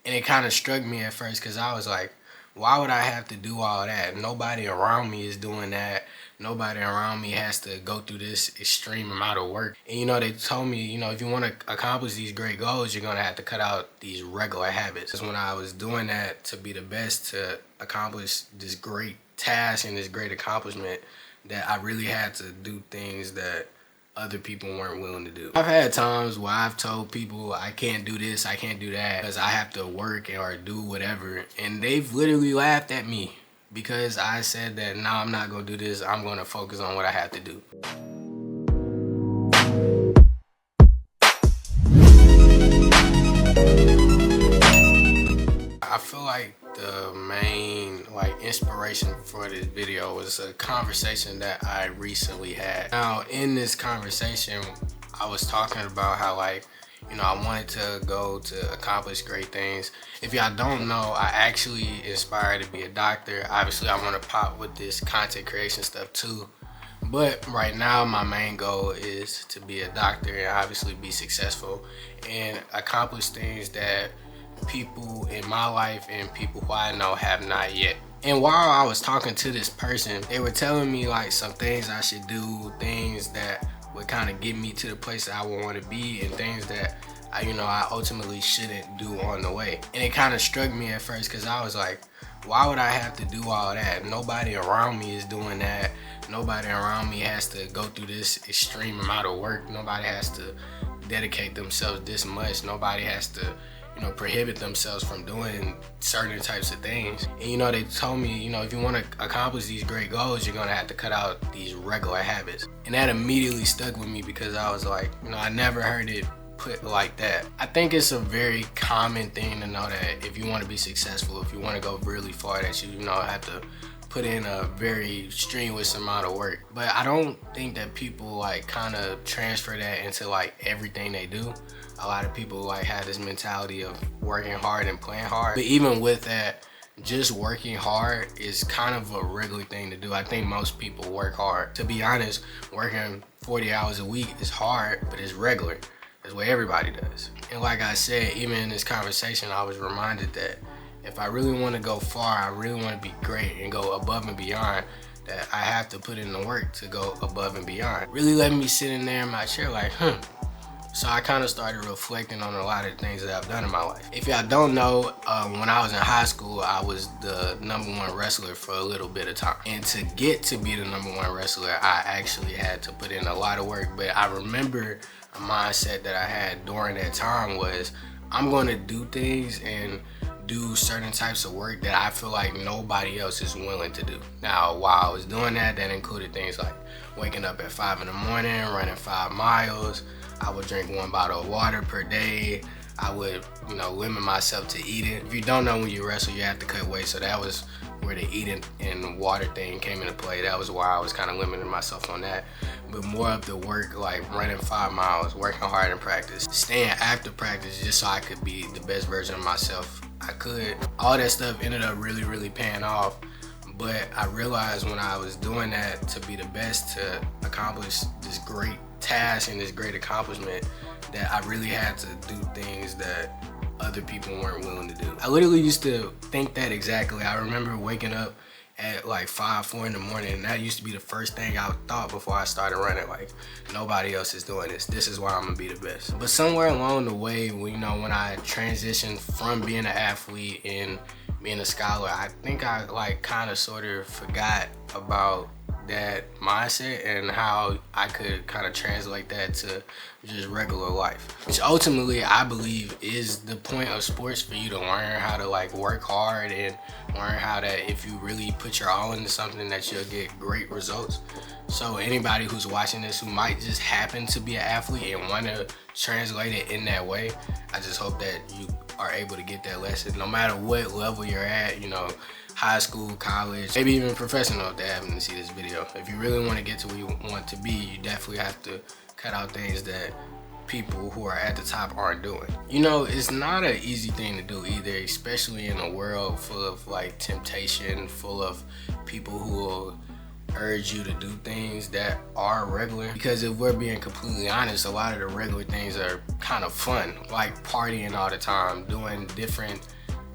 And it kind of struck me at first because I was like, why would I have to do all that? Nobody around me is doing that. Nobody around me has to go through this extreme amount of work. And they told me, if you want to accomplish these great goals, you're going to have to cut out these regular habits. Because when I was doing that to be the best to accomplish this great task and this great accomplishment, that I really had to do things that other people weren't willing to do. I've had times where I've told people I can't do this, I can't do that, because I have to work or do whatever, and they've literally laughed at me because I said that, no, I'm not gonna do this, I'm gonna focus on what I have to do. I feel like the main inspiration for this video was a conversation that I recently had. Now in this conversation, I was talking about how I wanted to go to accomplish great things. If y'all don't know, I actually aspire to be a doctor. Obviously I want to pop with this content creation stuff too. But right now my main goal is to be a doctor and obviously be successful and accomplish things that people in my life and people who I know have not yet. And while I was talking to this person, they were telling me some things I should do, things that would kind of get me to the place that I would want to be, and things that I ultimately shouldn't do on the way. And it kind of struck me at first because I was like, why would I have to do all that? Nobody around me is doing that. Nobody around me has to go through this extreme amount of work. Nobody has to dedicate themselves this much. Nobody has to prohibit themselves from doing certain types of things. And they told me, if you want to accomplish these great goals, you're gonna have to cut out these regular habits. And that immediately stuck with me because I was like, I never heard it put like that. I think it's a very common thing to know that if you want to be successful, if you want to go really far, that you have to put in a very strenuous amount of work. But I don't think that people kind of transfer that into everything they do. A lot of people have this mentality of working hard and playing hard. But even with that, just working hard is kind of a regular thing to do. I think most people work hard. To be honest, working 40 hours a week is hard, but it's regular. That's what everybody does. And like I said, even in this conversation, I was reminded that if I really want to go far, I really want to be great and go above and beyond, that I have to put in the work to go above and beyond. Really letting me sit in there in my chair So I kind of started reflecting on a lot of things that I've done in my life. If y'all don't know, when I was in high school, I was the #1 wrestler for a little bit of time. And to get to be the #1 wrestler, I actually had to put in a lot of work. But I remember a mindset that I had during that time was, I'm going to do things and do certain types of work that I feel like nobody else is willing to do. Now, while I was doing that, that included things like waking up at 5 in the morning, running 5 miles. I would drink 1 bottle of water per day. I would, limit myself to eating. If you don't know, when you wrestle, you have to cut weight. So that was where the eating and water thing came into play. That was why I was kind of limiting myself on that. But more of the work, like running 5 miles, working hard in practice, staying after practice just so I could be the best version of myself I could. All that stuff ended up really, really paying off. But I realized when I was doing that to be the best to accomplish this great task and this great accomplishment, that I really had to do things that other people weren't willing to do. I literally used to think that exactly. I remember waking up at 5, 4 in the morning, and that used to be the first thing I thought before I started running. Nobody else is doing this. This is why I'm gonna be the best. But somewhere along the way, when I transitioned from being an athlete and being a scholar, I think I kind of sort of forgot about that mindset and how I could kind of translate that to just regular life, which ultimately I believe is the point of sports, for you to learn how to work hard and learn how that if you really put your all into something, that you'll get great results. So anybody who's watching this who might just happen to be an athlete and want to translate it in that way, I just hope that you are able to get that lesson no matter what level you're at, high school, college, maybe even professional if they happen to see this video. If you really want to get to where you want to be, you definitely have to cut out things that people who are at the top aren't doing. It's not an easy thing to do either, especially in a world full of temptation, full of people who will urge you to do things that are regular, because if we're being completely honest, a lot of the regular things are kind of fun, like partying all the time, doing different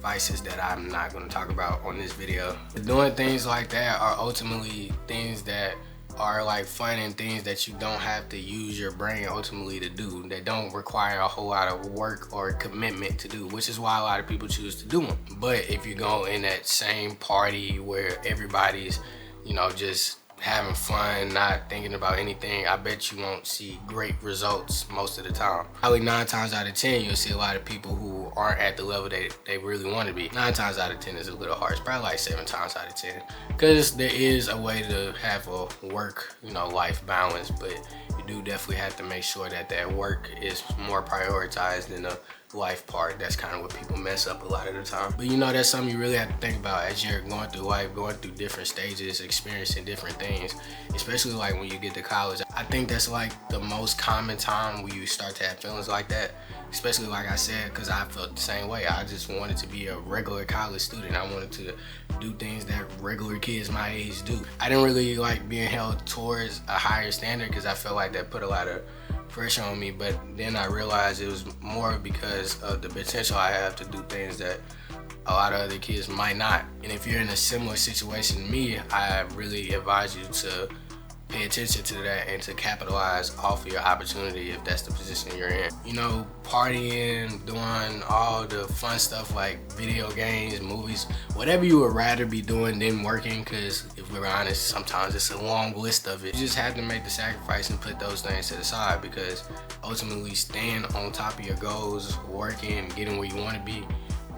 vices that I'm not going to talk about on this video. Doing things like that are ultimately things that are like fun and things that you don't have to use your brain ultimately to do, that don't require a whole lot of work or commitment to do, which is why a lot of people choose to do them. But if you go in that same party where everybody's, you know, just having fun, not thinking about anything, I bet you won't see great results most of the time. Probably 9 times out of 10, you'll see a lot of people who aren't at the level that they really want to be. 9 times out of 10 is a little harsh, probably like 7 times out of 10. Because there is a way to have a work, you know, life balance, but you do definitely have to make sure that that work is more prioritized than the life part. That's kind of what people mess up a lot of the time. But you know, that's something you really have to think about as you're going through life, going through different stages, experiencing different things, especially like when you get to college. I think that's like the most common time where you start to have feelings like that, especially like I said, because I felt the same way. I just wanted to be a regular college student. I wanted to do things that regular kids my age do. I didn't really like being held towards a higher standard because I felt like that put a lot of pressure on me, but then I realized it was more because of the potential I have to do things that a lot of other kids might not. And if you're in a similar situation to me, I really advise you to pay attention to that and to capitalize off of your opportunity if that's the position you're in. You know, partying, doing all the fun stuff like video games, movies, whatever you would rather be doing than working, because if we're honest, sometimes it's a long list of it. You just have to make the sacrifice and put those things to the side, because ultimately staying on top of your goals, working, getting where you want to be,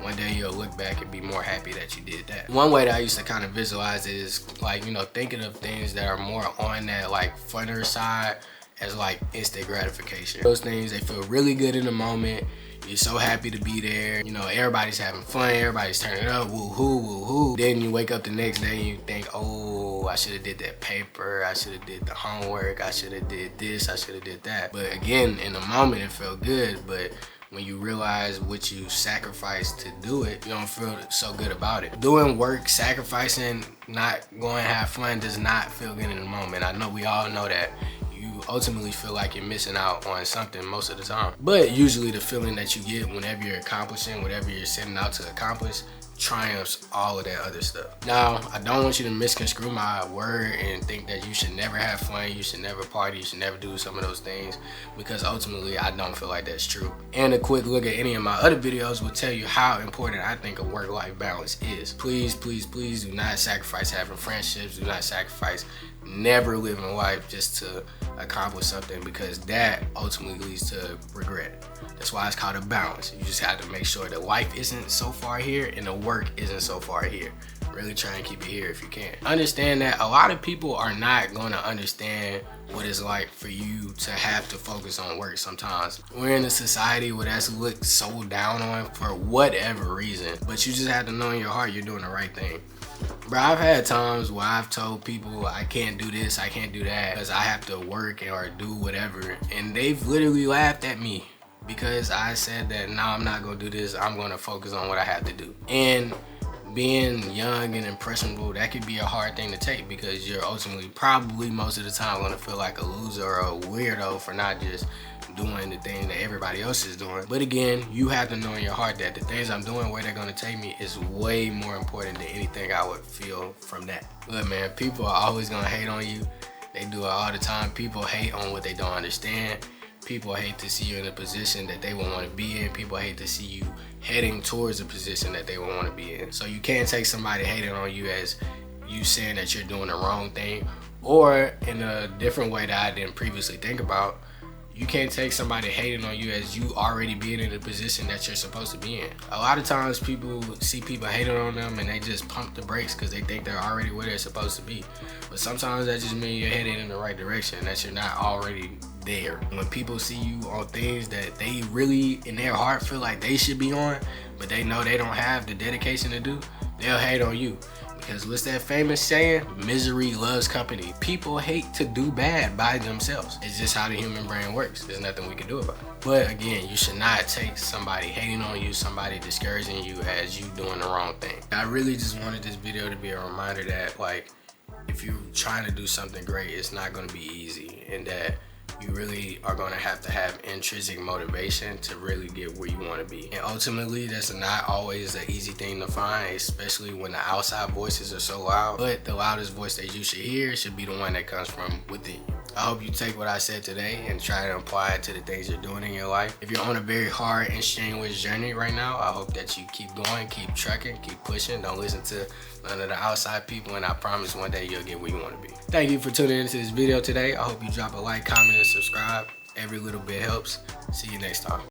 one day you'll look back and be more happy that you did that. One way that I used to kind of visualize it is like, you know, thinking of things that are more on that like funner side as like instant gratification. Those things, they feel really good in the moment. You're so happy to be there. You know, everybody's having fun, everybody's turning up, woo-hoo, woo-hoo. Then you wake up the next day and you think, oh, I should have did that paper, I should have did the homework, I should have did this, I should have did that. But again, in the moment it felt good, but when you realize what you sacrificed to do it, you don't feel so good about it. Doing work, sacrificing, not going to have fun does not feel good in the moment. I know we all know that. You ultimately feel like you're missing out on something most of the time. But usually the feeling that you get whenever you're accomplishing whatever you're setting out to accomplish triumphs all of that other stuff. Now, I don't want you to misconstrue my word and think that you should never have fun, you should never party, you should never do some of those things, because ultimately I don't feel like that's true. And a quick look at any of my other videos will tell you how important I think a work-life balance is. Please, please, please do not sacrifice having friendships, do not sacrifice never living life just to accomplish something, because that ultimately leads to regret. That's why it's called a balance. You just have to make sure that life isn't so far here and the work isn't so far here. Really try and keep it here if you can. Understand that a lot of people are not going to understand what it's like for you to have to focus on work sometimes. We're in a society where that's looked so down on for whatever reason, but you just have to know in your heart you're doing the right thing. Bro, I've had times where I've told people I can't do this, I can't do that, because I have to work or do whatever, and they've literally laughed at me because I said that, no, I'm not gonna do this, I'm gonna focus on what I have to do. And being young and impressionable, that could be a hard thing to take, because you're ultimately probably most of the time gonna feel like a loser or a weirdo for not just doing the thing that everybody else is doing. But again, you have to know in your heart that the things I'm doing, where they're gonna take me, is way more important than anything I would feel from that. Look, man, people are always gonna hate on you. They do it all the time. People hate on what they don't understand. People hate to see you in a position that they won't want to be in. People hate to see you heading towards a position that they won't want to be in. So you can't take somebody hating on you as you saying that you're doing the wrong thing, or in a different way that I didn't previously think about, you can't take somebody hating on you as you already being in the position that you're supposed to be in. A lot of times people see people hating on them and they just pump the brakes because they think they're already where they're supposed to be. But sometimes that just means you're heading in the right direction, that you're not already there. When people see you on things that they really in their heart feel like they should be on, but they know they don't have the dedication to do, they'll hate on you. Because what's that famous saying? Misery loves company. People hate to do bad by themselves. It's just how the human brain works. There's nothing we can do about it. But again, you should not take somebody hating on you, somebody discouraging you, as you doing the wrong thing. I really just wanted this video to be a reminder that, like, if you're trying to do something great, it's not going to be easy, and that you really are going to have intrinsic motivation to really get where you want to be. And ultimately, that's not always an easy thing to find, especially when the outside voices are so loud. But the loudest voice that you should hear should be the one that comes from within you. I hope you take what I said today and try to apply it to the things you're doing in your life. If you're on a very hard and strenuous journey right now, I hope that you keep going, keep trucking, keep pushing. Don't listen to none of the outside people, and I promise one day you'll get where you want to be. Thank you for tuning into this video today. I hope you drop a like, comment, and subscribe. Every little bit helps. See you next time.